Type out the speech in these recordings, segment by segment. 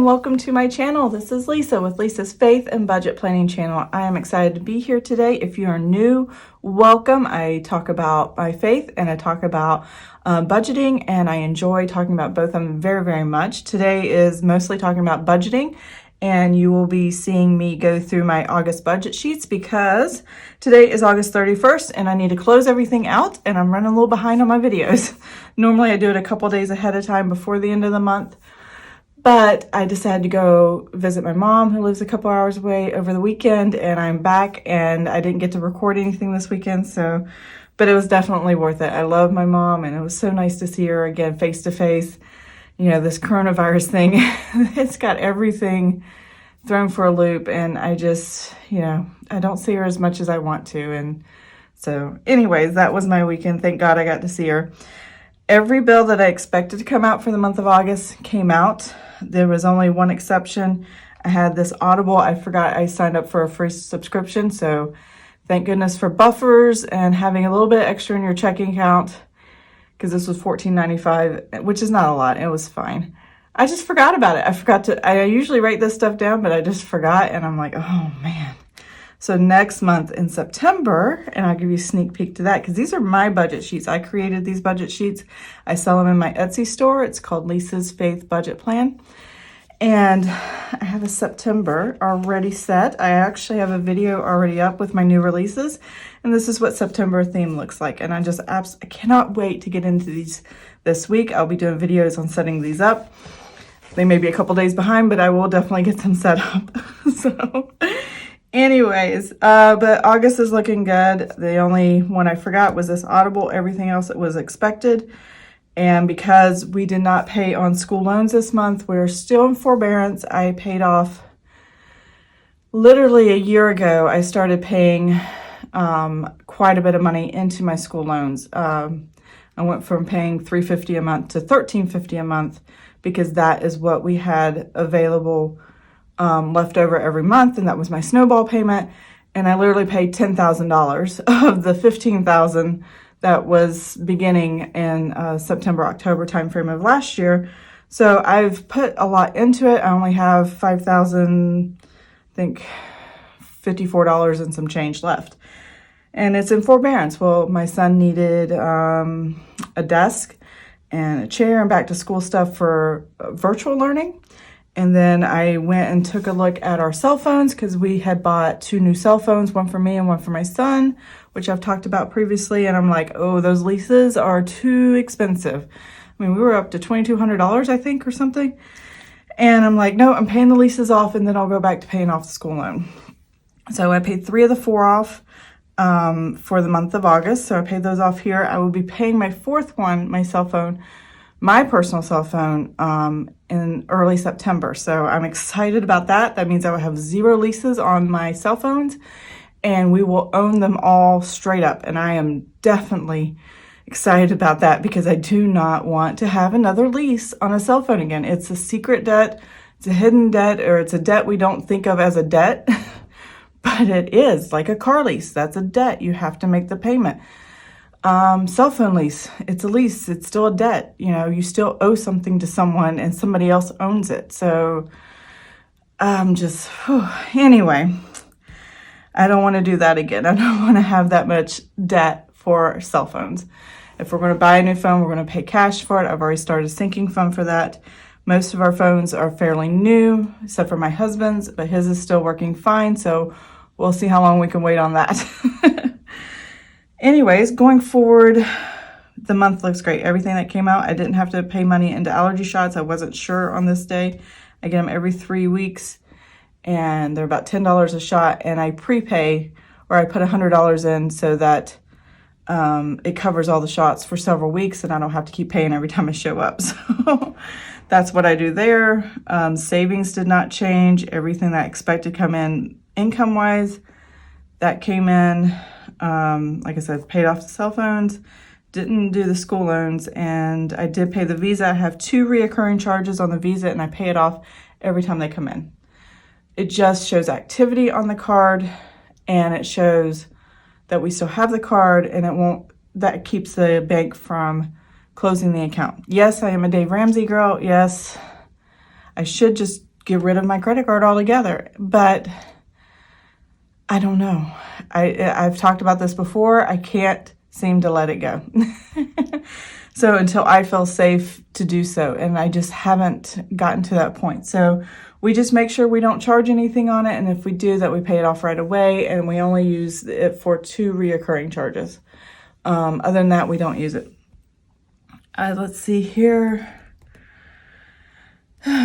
and welcome to my channel. This is Lisa with Lisa's Faith and Budget Planning channel. I am excited to be here today. If you are new, welcome. I talk about my faith and I talk about budgeting, and I enjoy talking about both of them very, very much. Today is mostly talking about budgeting, and you will be seeing me go through my August budget sheets because today is August 31st and I need to close everything out, and I'm running a little behind on my videos. Normally I do it a couple days ahead of time before the end of the month. But I decided to go visit my mom, who lives a couple hours away, over the weekend, and I'm back, and I didn't get to record anything this weekend, but it was definitely worth it. I love my mom, and it was so nice to see her again face to face. You know, this coronavirus thing, it's got everything thrown for a loop, and I just, I don't see her as much as I want to. And so anyways, that was my weekend. Thank God I got to see her. Every bill that I expected to come out for the month of August came out. There was only one exception. I had this Audible. I forgot I signed up for a free subscription. So thank goodness for buffers and having a little bit extra in your checking account, because this was $14.95, which is not a lot. It was fine. I just forgot about it. I usually write this stuff down, but I just forgot. And I'm like, oh man. So next month in September, and I'll give you a sneak peek to that because these are my budget sheets. I created these budget sheets. I sell them in my Etsy store. It's called Lisa's Faith Budget Plan. And I have a September already set. I actually have a video already up with my new releases. And this is what September theme looks like. And I cannot wait to get into these this week. I'll be doing videos on setting these up. They may be a couple days behind, but I will definitely get them set up. Anyways, but August is looking good. The only one I forgot was this Audible. Everything else it was expected. And because we did not pay on school loans this month, we're still in forbearance. I paid off literally a year ago. I started paying quite a bit of money into my school loans. I went from paying $350 a month to $1350 a month because that is what we had available left over every month, and that was my snowball payment. And I literally paid $10,000 of the $15,000 that was beginning in September, October timeframe of last year. So I've put a lot into it. I only have $5,000, I think $54 and some change left. And it's in forbearance. Well, my son needed a desk and a chair and back to school stuff for virtual learning. And then I went and took a look at our cell phones because we had bought 2 new cell phones, one for me and one for my son, which I've talked about previously. And I'm like, oh, those leases are too expensive. I mean, we were up to $2,200, I think, or something. And I'm like, no, I'm paying the leases off and then I'll go back to paying off the school loan. So I paid 3 of the 4 off for the month of August. So I paid those off here. I will be paying my 4th one, my cell phone, my personal cell phone, in early September. So I'm excited about that. That means I will have 0 leases on my cell phones and we will own them all straight up. And I am definitely excited about that because I do not want to have another lease on a cell phone again. It's a secret debt, it's a hidden debt, or it's a debt we don't think of as a debt, but it is like a car lease. That's a debt. You have to make the payment. Cell phone lease, it's a lease, it's still a debt. You still owe something to someone and somebody else owns it. So anyway, I don't want to do that again. I don't want to have that much debt for cell phones. If we're going to buy a new phone, we're going to pay cash for it. I've already started a sinking fund for that. Most of our phones are fairly new, except for my husband's, but his is still working fine. So we'll see how long we can wait on that. Anyways, going forward, the month looks great. Everything that came out, I didn't have to pay money into allergy shots. I wasn't sure on this day. I get them every 3 weeks, and they're about $10 a shot. And I prepay, or I put $100 in so that it covers all the shots for several weeks, and I don't have to keep paying every time I show up. So that's what I do there. Savings did not change. Everything that I expected to come in income-wise, that came in. Like I said, paid off the cell phones, didn't do the school loans, and I did pay the Visa. I have 2 reoccurring charges on the Visa, and I pay it off every time they come in. It just shows activity on the card, and it shows that we still have the card, and that keeps the bank from closing the account. Yes, I am a Dave Ramsey girl. Yes, I should just get rid of my credit card altogether. But I don't know. I've talked about this before. I can't seem to let it go. So until I feel safe to do so, and I just haven't gotten to that point. So we just make sure we don't charge anything on it, and if we do, that we pay it off right away, and we only use it for 2 reoccurring charges. Other than that, we don't use it. Let's see here.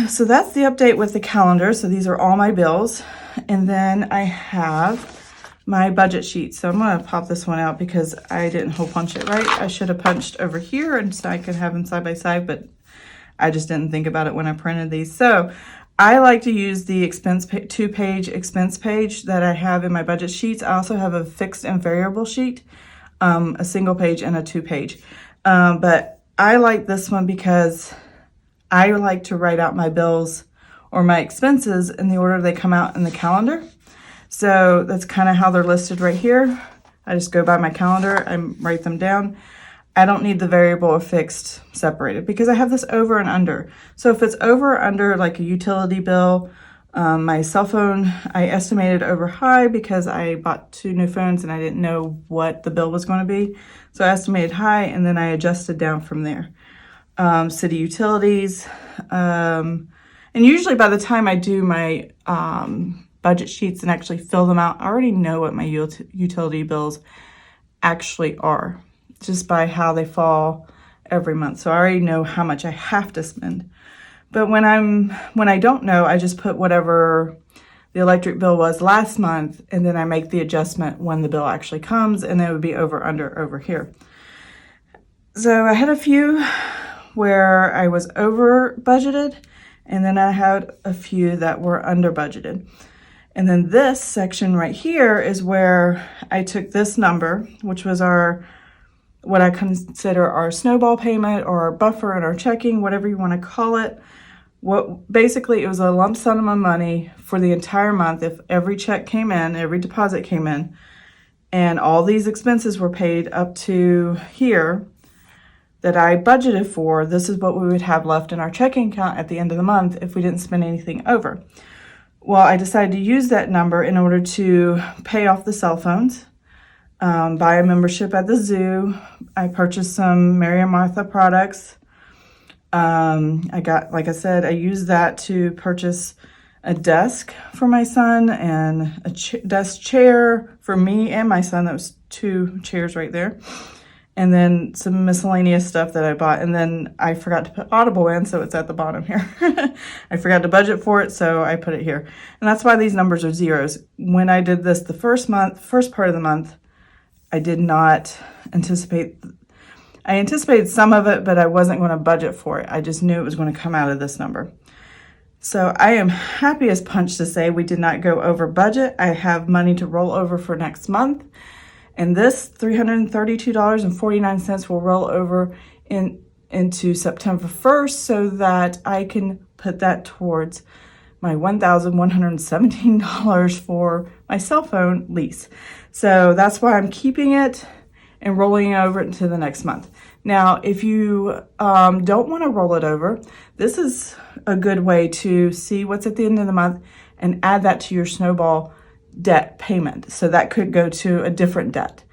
So that's the update with the calendar. So these are all my bills. And then I have my budget sheet. So I'm going to pop this one out because I didn't hole punch it right. I should have punched over here and so I could have them side by side, but I just didn't think about it when I printed these. So I like to use the expense 2-page expense page that I have in my budget sheets. I also have a fixed and variable sheet, a single page and a 2-page. But I like this one because I like to write out my bills or my expenses in the order they come out in the calendar. So that's kind of how they're listed right here. I just go by my calendar and write them down. I don't need the variable or fixed separated because I have this over and under. So if it's over or under, like a utility bill, my cell phone, I estimated over high because I bought 2 new phones and I didn't know what the bill was going to be. So I estimated high and then I adjusted down from there. City utilities, and usually by the time I do my budget sheets and actually fill them out, I already know what my utility bills actually are, just by how they fall every month. So I already know how much I have to spend. But when I don't know, I just put whatever the electric bill was last month, and then I make the adjustment when the bill actually comes, and it would be over here. So I had a few where I was over budgeted, and then I had a few that were under budgeted. And then this section right here is where I took this number, which was what I consider our snowball payment or our buffer and our checking, whatever you want to call it. Basically, it was a lump sum of money for the entire month. If every check came in, every deposit came in, and all these expenses were paid up to here that I budgeted for, this is what we would have left in our checking account at the end of the month if we didn't spend anything over. Well, I decided to use that number in order to pay off the cell phones, buy a membership at the zoo. I purchased some Mary and Martha products. Like I said, I used that to purchase a desk for my son and a desk chair for me and my son. That was 2 chairs right there. And then some miscellaneous stuff that I bought. And then I forgot to put Audible in, so it's at the bottom here. I forgot to budget for it, so I put it here. And that's why these numbers are zeros. When I did this the first part of the month, I did not anticipate. I anticipated some of it, but I wasn't going to budget for it. I just knew it was going to come out of this number. So I am happy as punch to say we did not go over budget. I have money to roll over for next month. And this $332.49 will roll over into September 1st so that I can put that towards my $1,117 for my cell phone lease. So that's why I'm keeping it and rolling it over into the next month. Now, if you don't want to roll it over, this is a good way to see what's at the end of the month and add that to your snowball debt payment. So that could go to a different debt.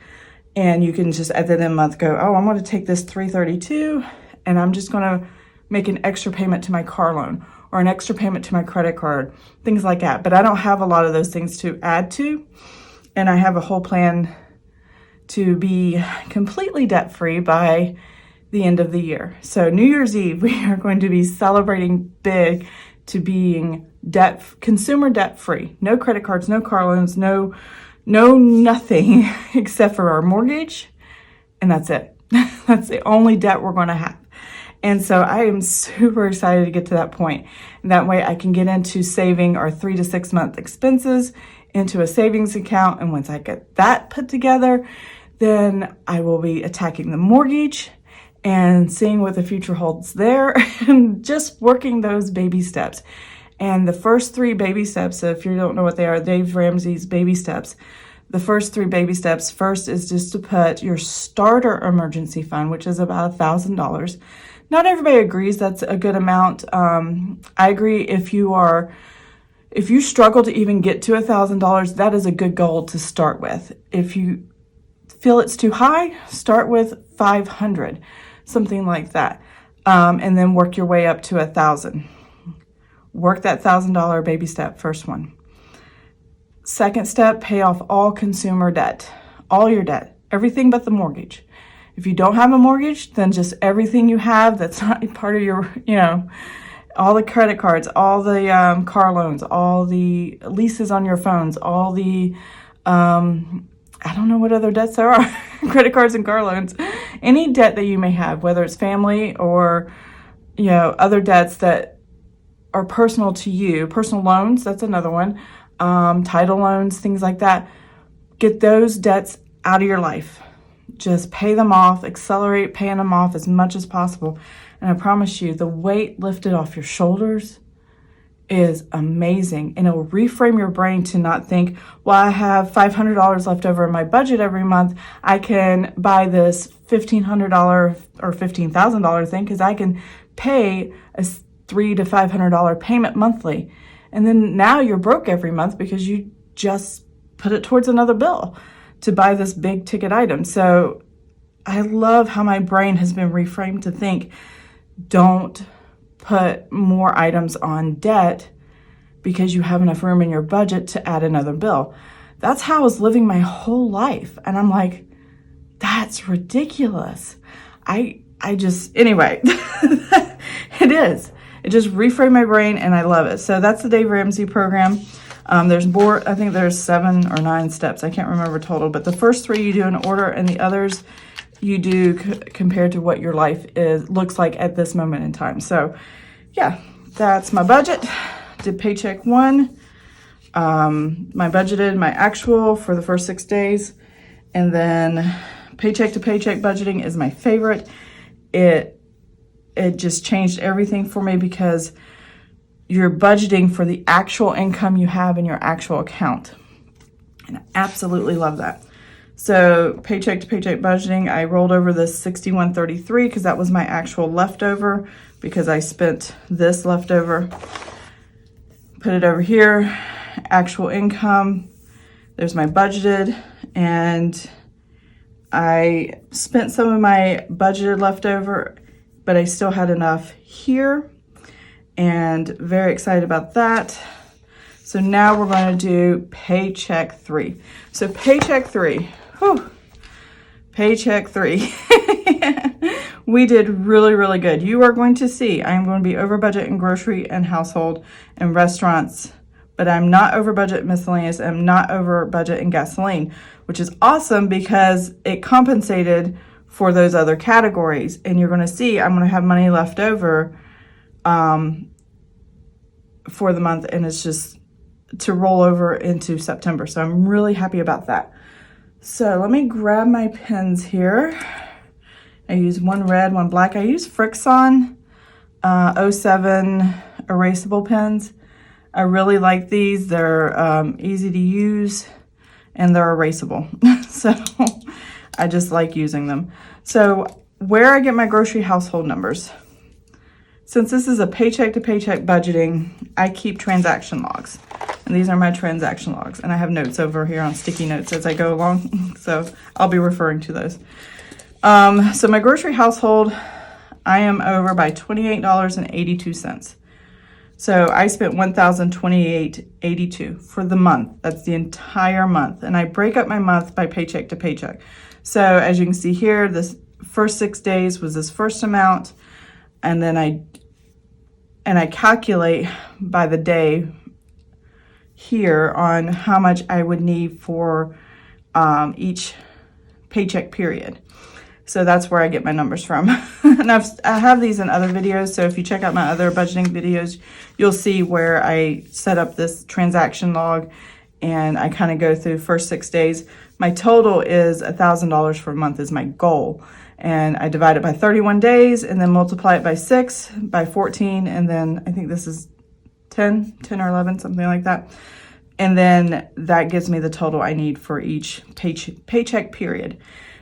And you can just at the end of the month go, oh, I'm going to take this $332 and I'm just going to make an extra payment to my car loan or an extra payment to my credit card, things like that. But I don't have a lot of those things to add to. And I have a whole plan to be completely debt-free by the end of the year. So New Year's Eve, we are going to be celebrating big to being consumer debt-free. No credit cards, no car loans, no nothing except for our mortgage. And that's it. That's the only debt we're going to have. And so I am super excited to get to that point. And that way I can get into saving our 3 to 6 month expenses into a savings account. And once I get that put together, then I will be attacking the mortgage and seeing what the future holds there and just working those baby steps. And the first 3 baby steps, so if you don't know what they are, Dave Ramsey's baby steps. The first 3 baby steps, first is just to put your starter emergency fund, which is about $1,000. Not everybody agrees that's a good amount. I agree if you struggle to even get to $1,000, that is a good goal to start with. If you feel it's too high, start with 500, something like that. And then work your way up to 1,000. Work that $1,000 baby step, first one. Second step, pay off all consumer debt, all your debt, everything but the mortgage. If you don't have a mortgage, then just everything you have that's not part of your, all the credit cards, all the car loans, all the leases on your phones, all the, I don't know what other debts there are, credit cards and car loans, any debt that you may have, whether it's family or, other debts that are personal to you, personal loans, that's another one, title loans, things like that. Get those debts out of your life. Just pay them off, accelerate paying them off as much as possible. And I promise you, the weight lifted off your shoulders is amazing. And it will reframe your brain to not think, well, I have $500 left over in my budget every month. I can buy this $1,500 or $15,000 thing because I can pay a $300 to $500 payment monthly. And then now you're broke every month because you just put it towards another bill to buy this big ticket item. So I love how my brain has been reframed to think, don't put more items on debt because you have enough room in your budget to add another bill. That's how I was living my whole life. And I'm like, that's ridiculous. Anyway, it is. It just reframed my brain and I love it. So that's the Dave Ramsey program. There's more, I think there's 7 or 9 steps. I can't remember total, but the first 3 you do in order and the others you do compared to what your life looks like at this moment in time. So yeah, that's my budget. Did Paycheck 1, my budgeted, my actual for the first 6 days. And then paycheck to paycheck budgeting is my favorite. It just changed everything for me because you're budgeting for the actual income you have in your actual account. And I absolutely love that. So paycheck to paycheck budgeting, I rolled over this 6133 because that was my actual leftover because I spent this leftover. Put it over here, actual income. There's my budgeted, and I spent some of my budgeted leftover, but I still had enough here. And very excited about that. So now we're going to do Paycheck 3. So Paycheck 3, Paycheck 3. We did really, really good. You are going to see I am going to be over budget in grocery and household and restaurants, but I'm not over budget miscellaneous. I'm not over budget in gasoline, which is awesome because it compensated for those other categories. And you're going to see I'm going to have money left over for the month, and it's just to roll over into September. So I'm really happy about that. So let me grab my pens here. I use one red, one black. I use Frixon 07 erasable pens. I really like these. They're easy to use and they're erasable. So I just like using them. So where I get my grocery household numbers. Since this is a paycheck to paycheck budgeting, I keep transaction logs. And these are my transaction logs. And I have notes over here on sticky notes as I go along. So I'll be referring to those. So my grocery household, I am over by $28.82. So I spent $1,028.82 for the month. That's the entire month. And I break up my month by paycheck to paycheck. So as you can see here, this first 6 days was this first amount. And then I calculate by the day here on how much I would need for each paycheck period. So that's where I get my numbers from. And I have these in other videos. So if you check out my other budgeting videos, you'll see where I set up this transaction log and I kind of go through first 6 days. My total is $1,000 for a month is my goal. And I divide it by 31 days and then multiply it by 6, by 14, and then I think this is 10 or 11, something like that. And then that gives me the total I need for each paycheck period.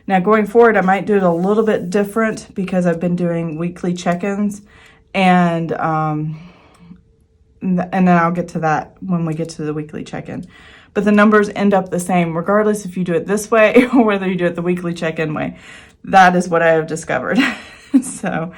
Now going forward, I might do it a little bit different because I've been doing weekly check-ins, and then I'll get to that when we get to the weekly check-in. But the numbers end up the same regardless if you do it this way or whether you do it the weekly check-in way. That is what I have discovered. So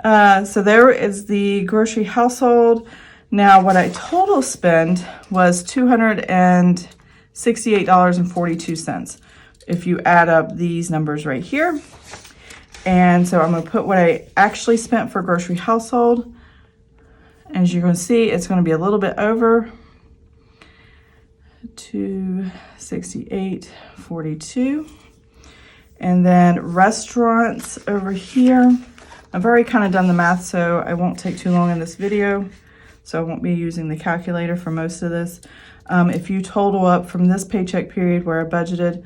there is the grocery household. Now what I total spend was $268.42 if you add up these numbers right here. And so I'm going to put what I actually spent for grocery household. As you're going to see, it's going to be a little bit over $268.42. And then restaurants over here. I've already kind of done the math, so I won't take too long in this video. So I won't be using the calculator for most of this. If you total up from this paycheck period where I budgeted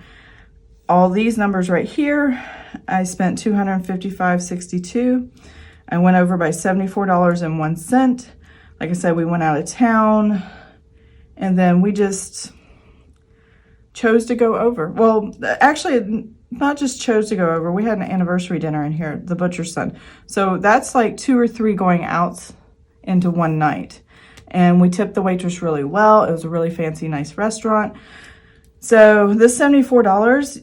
all these numbers right here, I spent $255.62. I went over by $74.01. Like I said, we went out of town, and then we just chose to go over. Well, actually, not just chose to go over. We had an anniversary dinner in here, the butcher's son. So that's like 2 or 3 going out into one night. And we tipped the waitress really well. It was a really fancy, nice restaurant. So this $74,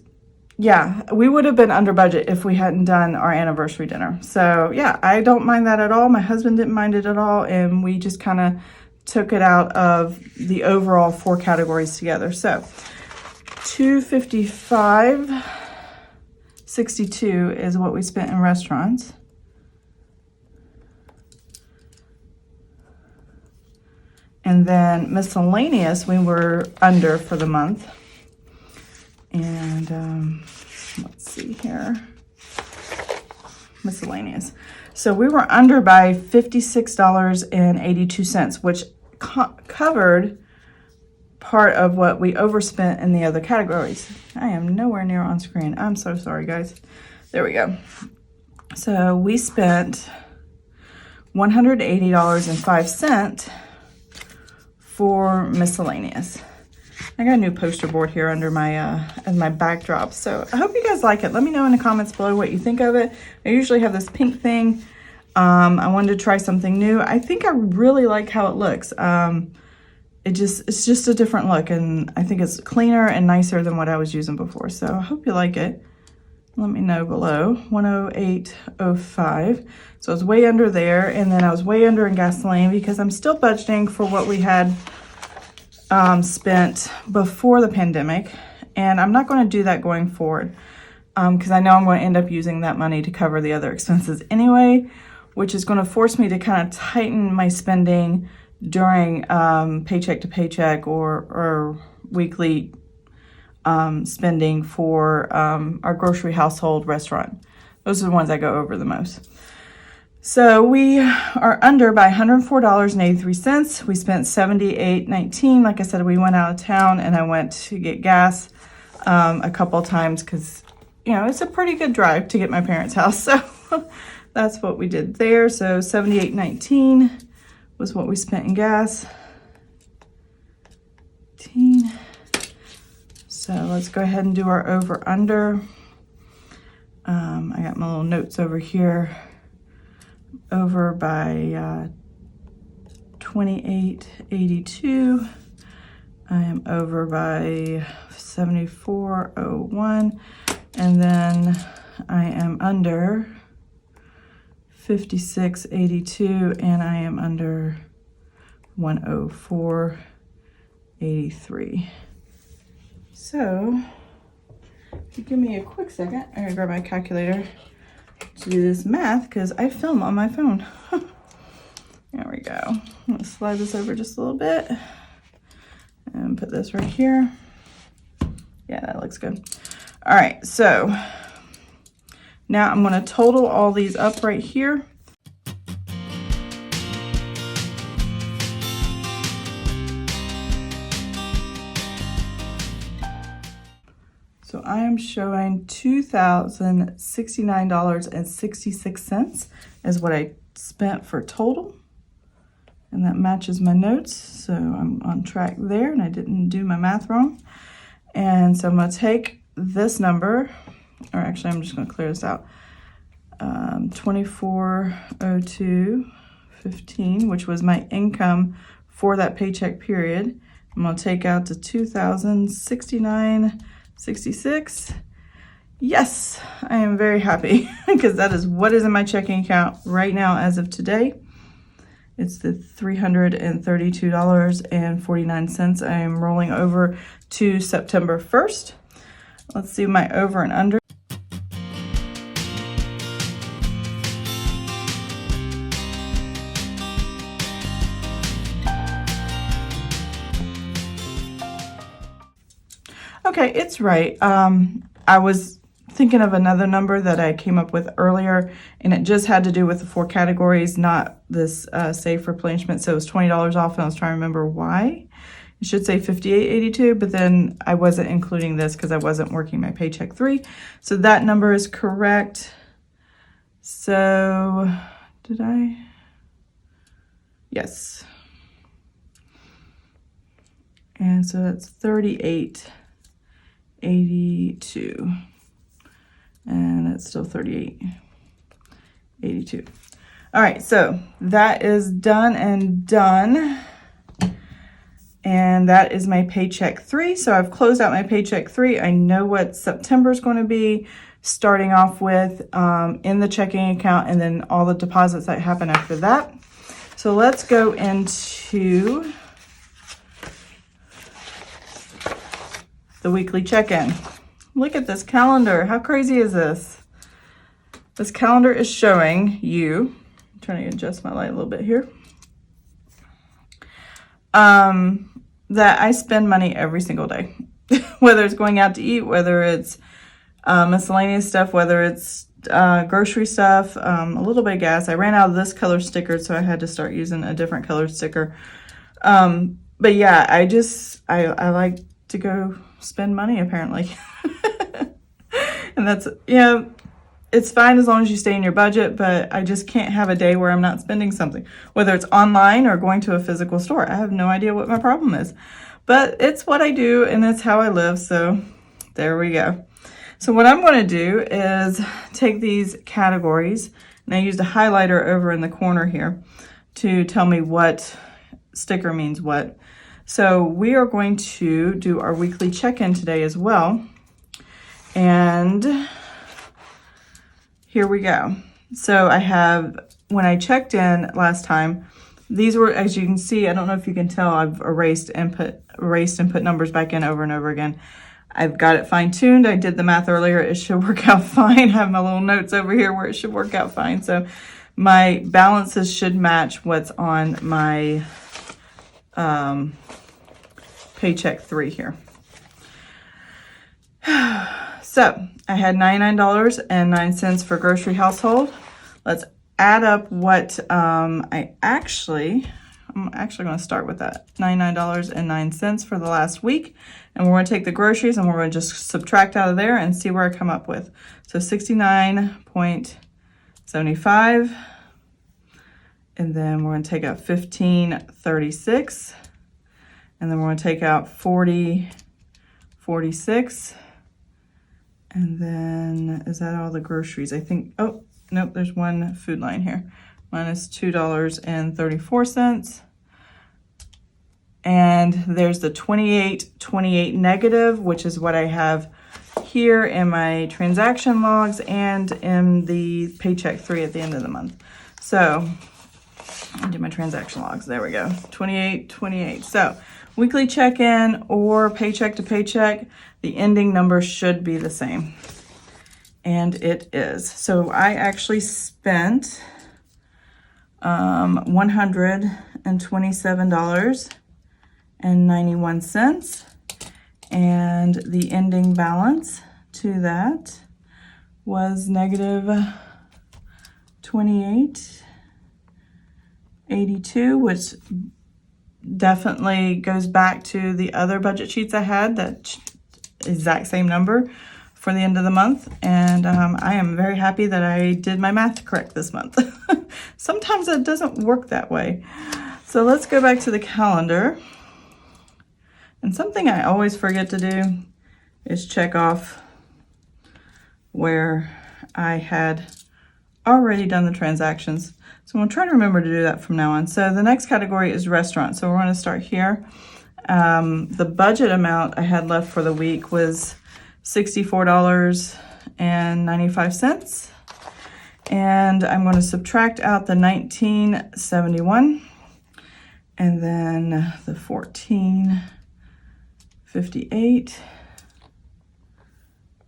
yeah, we would have been under budget if we hadn't done our anniversary dinner. So yeah, I don't mind that at all. My husband didn't mind it at all. And we just kind of took it out of the overall 4 categories together. So $255.62 is what we spent in restaurants. And then miscellaneous, we were under for the month. And let's see here. Miscellaneous. So we were under by $56.82, which covered part of what we overspent in the other categories. I am nowhere near on screen. I'm so sorry, guys. There we go. So we spent $180.05 for miscellaneous. I got a new poster board here under my as my backdrop, so I hope you guys like it. Let me know in the comments below what you think of it. I usually have this pink thing. I wanted to try something new. I think I really like how it looks. It's just a different look, and I think it's cleaner and nicer than what I was using before. So I hope you like it. Let me know below. 108.05. So I was way under there, and then I was way under in gasoline because I'm still budgeting for what we had spent before the pandemic, and I'm not going to do that going forward because I know I'm going to end up using that money to cover the other expenses anyway, which is going to force me to kind of tighten my spending during paycheck to paycheck or weekly spending for our grocery household restaurant. Those are the ones I go over the most. So we are under by $104.83. We spent $78.19. Like I said, we went out of town, and I went to get gas a couple of times because, you know, it's a pretty good drive to get my parents' house. So that's what we did there. So $78.19 was what we spent in gas. So let's go ahead and do our over under. I got my little notes over here. Over by $28.82. I am over by $74.01, and then I am under $56.82, and I am under $104.83. So if you give me a quick second, I'm gonna grab my calculator to do this math because I film on my phone. There we go. I'm gonna slide this over just a little bit and put this right here. Yeah, that looks good. All right, so now I'm gonna total all these up right here. So I am showing $2,069.66 is what I spent for total. And that matches my notes, so I'm on track there, and I didn't do my math wrong. And so I'm going to take this number, or actually I'm just going to clear this out, 2402.15, which was my income for that paycheck period. I'm going to take out to 2,069.66. Yes, I am very happy because that is what is in my checking account right now as of today. It's the $332.49. I am rolling over to September 1st. Let's see my over and under. Okay, it's right. I was thinking of another number that I came up with earlier, and it just had to do with the 4 categories, not this safe replenishment. So it was $20 off, and I was trying to remember why. It should say $58.82, but then I wasn't including this because I wasn't working my paycheck 3. So that number is correct. So did I? Yes. And so that's $38.82. And it's still $38.82. All right, so that is done and done. And that is my paycheck 3. So I've closed out my paycheck 3. I know what September is going to be, starting off with in the checking account, and then all the deposits that happen after that. So let's go into the weekly check-in. Look at this calendar. How crazy is this? This calendar is showing you, I'm trying to adjust my light a little bit here, that I spend money every single day. Whether it's going out to eat, whether it's miscellaneous stuff, whether it's grocery stuff, a little bit of gas. I ran out of this color sticker, so I had to start using a different color sticker. But yeah, I like to go spend money apparently. And that's, it's fine as long as you stay in your budget, but I just can't have a day where I'm not spending something, whether it's online or going to a physical store. I have no idea what my problem is, but it's what I do and it's how I live. So there we go. So what I'm going to do is take these categories, and I used a highlighter over in the corner here to tell me what sticker means what. So we are going to do our weekly check-in today as well. And here we go. So I have, when I checked in last time, these were, as you can see, I don't know if you can tell, I've erased and put numbers back in over and over again. I've got it fine-tuned. I did the math earlier. It should work out fine. I have my little notes over here where it should work out fine. So my balances should match what's on my paycheck 3 here. So I had $99.09 for grocery household. Let's add up what I'm actually going to start with that $99.09 for the last week, and we're going to take the groceries and we're going to just subtract out of there and see where I come up with. So 69.75, and then we're going to take out 15.36, and then we're going to take out 40.46. And then, is that all the groceries? I think, oh, nope, there's one food line here. Minus $2.34. And there's the 28.28 negative, which is what I have here in my transaction logs and in the paycheck 3 at the end of the month. So, I'll do my transaction logs. There we go. 28.28. So, weekly check-in or paycheck to paycheck, the ending number should be the same. And it is. So I actually spent $127.91. And the ending balance to that was negative 28.82, which definitely goes back to the other budget sheets I had, that exact same number for the end of the month. And I am very happy that I did my math correct this month. Sometimes it doesn't work that way. So let's go back to the calendar. And something I always forget to do is check off where I had already done the transactions. So I'm gonna try to remember to do that from now on. So the next category is restaurant. So we're gonna start here. The budget amount I had left for the week was $64.95. And I'm going to subtract out the $19.71 and then the $14.58.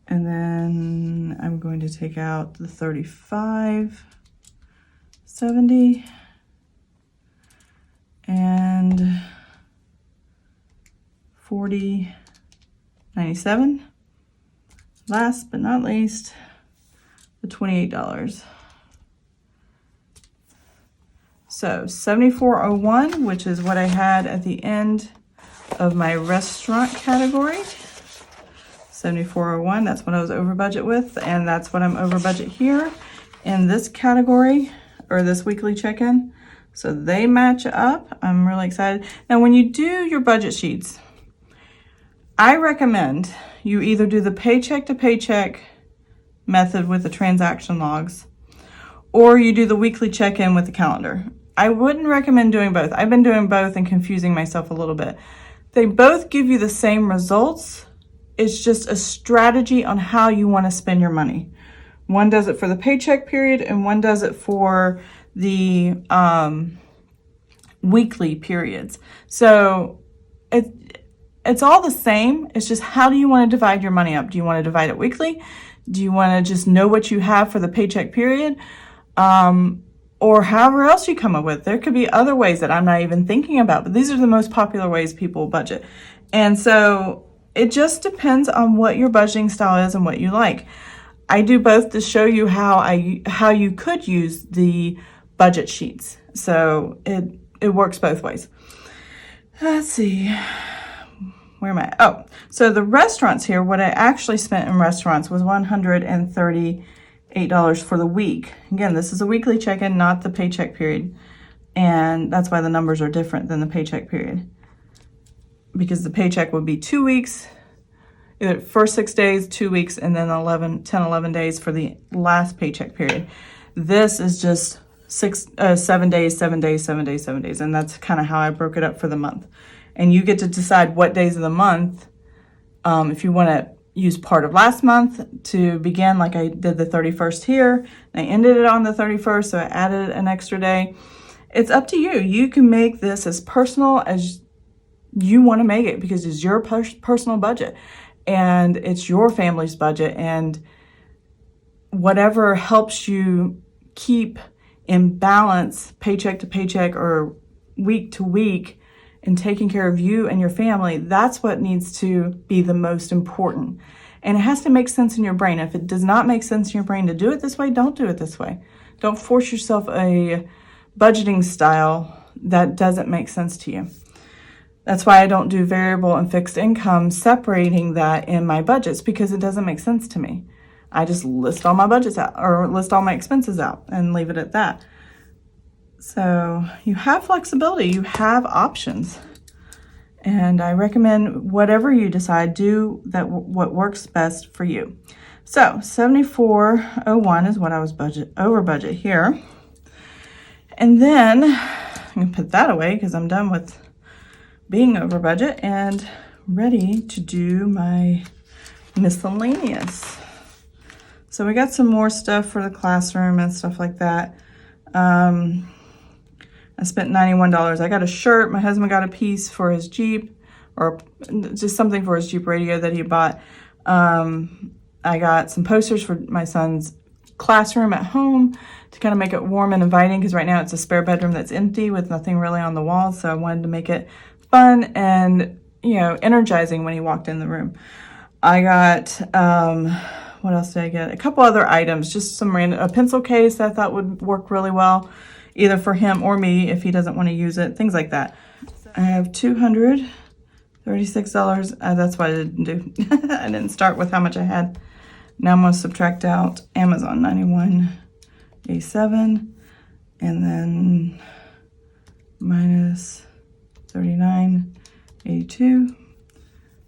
And then I'm going to take out the $35.70 and $40.97. Last but not least, the $28. So $74.01, which is what I had at the end of my restaurant category. $74.01, that's what I was over budget with, and that's what I'm over budget here in this category, or this weekly check-in. So they match up. I'm really excited. Now, when you do your budget sheets, I recommend you either do the paycheck to paycheck method with the transaction logs, or you do the weekly check-in with the calendar. I wouldn't recommend doing both. I've been doing both and confusing myself a little bit. They both give you the same results. It's just a strategy on how you want to spend your money. One does it for the paycheck period and one does it for the weekly periods. So it's all the same. It's just, how do you want to divide your money up? Do you want to divide it weekly? Do you want to just know what you have for the paycheck period? Or however else you come up with. There could be other ways that I'm not even thinking about, but these are the most popular ways people budget. And so it just depends on what your budgeting style is and what you like. I do both to show you how you could use the budget sheets. So it works both ways. Let's see. Where am I? Oh, so the restaurants here, what I actually spent in restaurants was $138 for the week. Again, this is a weekly check-in, not the paycheck period. And that's why the numbers are different than the paycheck period. Because the paycheck would be 2 weeks, either first 6 days, 2 weeks, and then 11 days for the last paycheck period. This is just 7 days, 7 days, 7 days, 7 days. And that's kind of how I broke it up for the month. And you get to decide what days of the month, if you want to use part of last month to begin, like I did the 31st here. I ended it on the 31st, so I added an extra day. It's up to you. You can make this as personal as you want to make it, because it's your personal budget and it's your family's budget, and whatever helps you keep in balance paycheck to paycheck or week to week and taking care of you and your family, that's what needs to be the most important. And it has to make sense in your brain. If it does not make sense in your brain to do it this way, don't do it this way. Don't force yourself a budgeting style that doesn't make sense to you. That's why I don't do variable and fixed income, separating that in my budgets, because it doesn't make sense to me. I just list all my budgets out, or list all my expenses out, and leave it at that. So you have flexibility, you have options. And I recommend whatever you decide, do that what works best for you. So $74.01 is what I was over budget here. And then I'm gonna put that away because I'm done with being over budget and ready to do my miscellaneous. So we got some more stuff for the classroom and stuff like that. I spent $91. I got a shirt. My husband got a piece for his Jeep, or just something for his Jeep radio that he bought. I got some posters for my son's classroom at home to kind of make it warm and inviting, because right now it's a spare bedroom that's empty with nothing really on the walls. So I wanted to make it fun and, energizing when he walked in the room. I got, what else did I get? A couple other items, just some random, a pencil case that I thought would work really well, either for him or me if he doesn't want to use it, things like that. I have $236. That's what I didn't do. I didn't start with how much I had. Now I'm going to subtract out Amazon, $91.87, and then minus 39.82,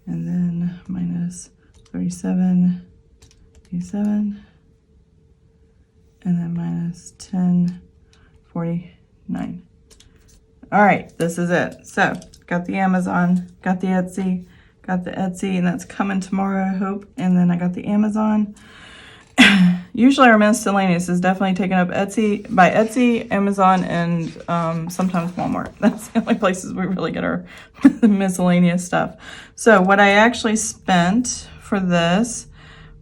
and then minus 37.87, and then minus 10.49. All right, this is it. So got the Amazon, got the Etsy, and that's coming tomorrow, I hope. And then I got the Amazon. Usually our miscellaneous is definitely taken up by Etsy, Amazon, and sometimes Walmart. That's the only places we really get our miscellaneous stuff. So what I actually spent for this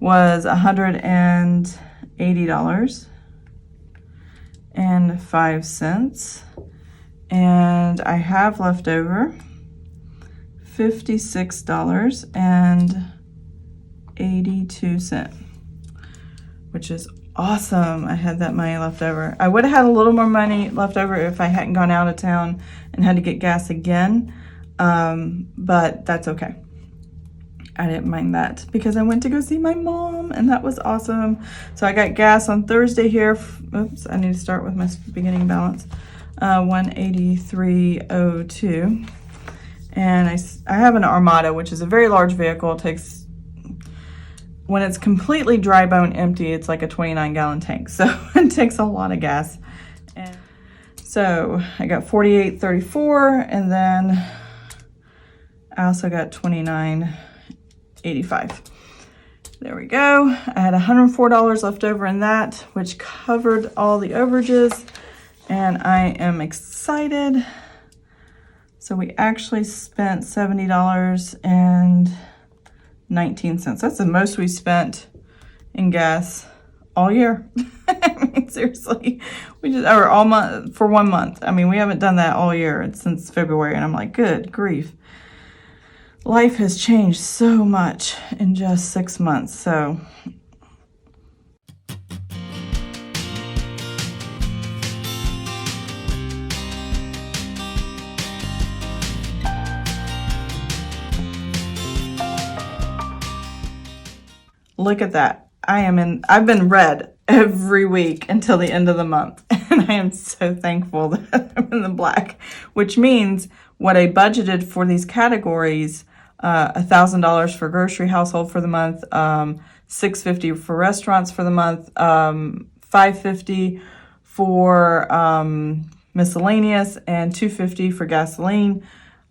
was $180.05. And I have left over $56.82, which is awesome. I had that money left over. I would have had a little more money left over if I hadn't gone out of town and had to get gas again, but that's okay. I didn't mind that because I went to go see my mom, and that was awesome. So I got gas on Thursday here. Oops, I need to start with my beginning balance. 183.02, and I have an Armada, which is a very large vehicle. It takes, when it's completely dry bone empty, it's like a 29-gallon tank, so it takes a lot of gas. And so I got 48.34, and then I also got 29.85. There we go. I had $104 left over in that, which covered all the overages. And I am excited. So we actually spent $70.19. That's the most we spent in gas all year. I mean, seriously, or all month, for 1 month. I mean, we haven't done that all year since February, and I'm like, good grief. Life has changed so much in just 6 months. So look at that. I've been red every week until the end of the month. And I am so thankful that I'm in the black, which means what I budgeted for these categories, $1,000 for grocery household for the month, $650 for restaurants for the month, $550 for miscellaneous, and $250 for gasoline.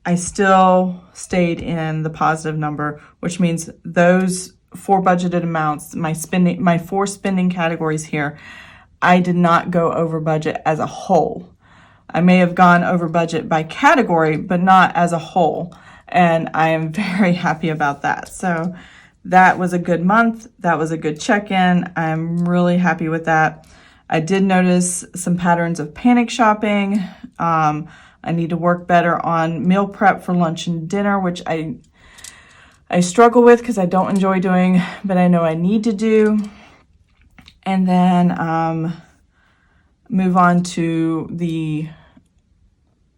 I still stayed in the positive number, which means those 4 budgeted amounts, my 4 spending categories here, I did not go over budget as a whole. I may have gone over budget by category, but not as a whole. And I am very happy about that. So that was a good month. That was a good check-in. I'm really happy with that. I did notice some patterns of panic shopping. I need to work better on meal prep for lunch and dinner, which I struggle with because I don't enjoy doing, but I know I need to do. And then move on to the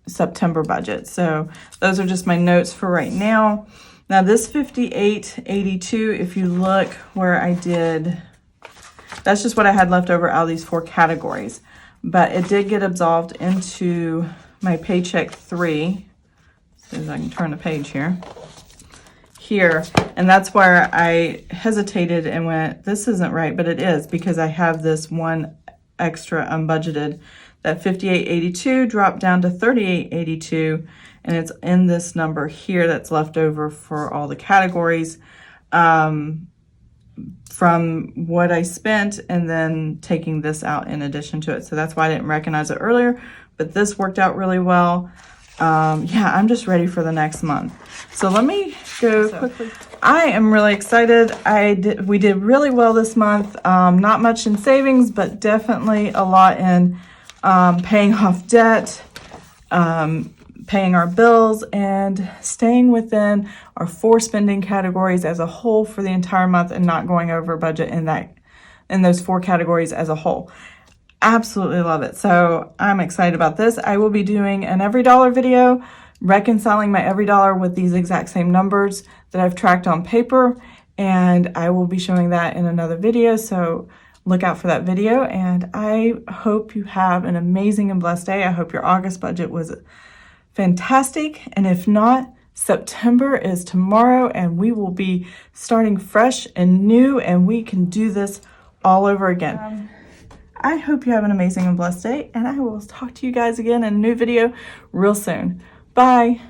September budget. So those are just my notes for right now. Now this 58.82, if you look where I did, that's just what I had left over out of these 4 categories. But it did get absolved into my Paycheck 3. So as I can turn the page here. And that's where I hesitated and went, this isn't right, but it is, because I have this one extra unbudgeted. That 58.82 dropped down to 38.82, and it's in this number here that's left over for all the categories from what I spent and then taking this out in addition to it. So that's why I didn't recognize it earlier, but this worked out really well. Yeah, I'm just ready for the next month. So let me go quickly. I am really excited. We did really well this month. Not much in savings, but definitely a lot in paying off debt, paying our bills, and staying within our 4 spending categories as a whole for the entire month and not going over budget in those 4 categories as a whole. Absolutely love it. So I'm excited about this. I will be doing an every dollar video, reconciling my every dollar with these exact same numbers that I've tracked on paper, and I will be showing that in another video. So look out for that video. And I hope you have an amazing and blessed day. I hope your August budget was fantastic. And if not, September is tomorrow and we will be starting fresh and new, and we can do this all over again. I hope you have an amazing and blessed day, and I will talk to you guys again in a new video real soon. Bye.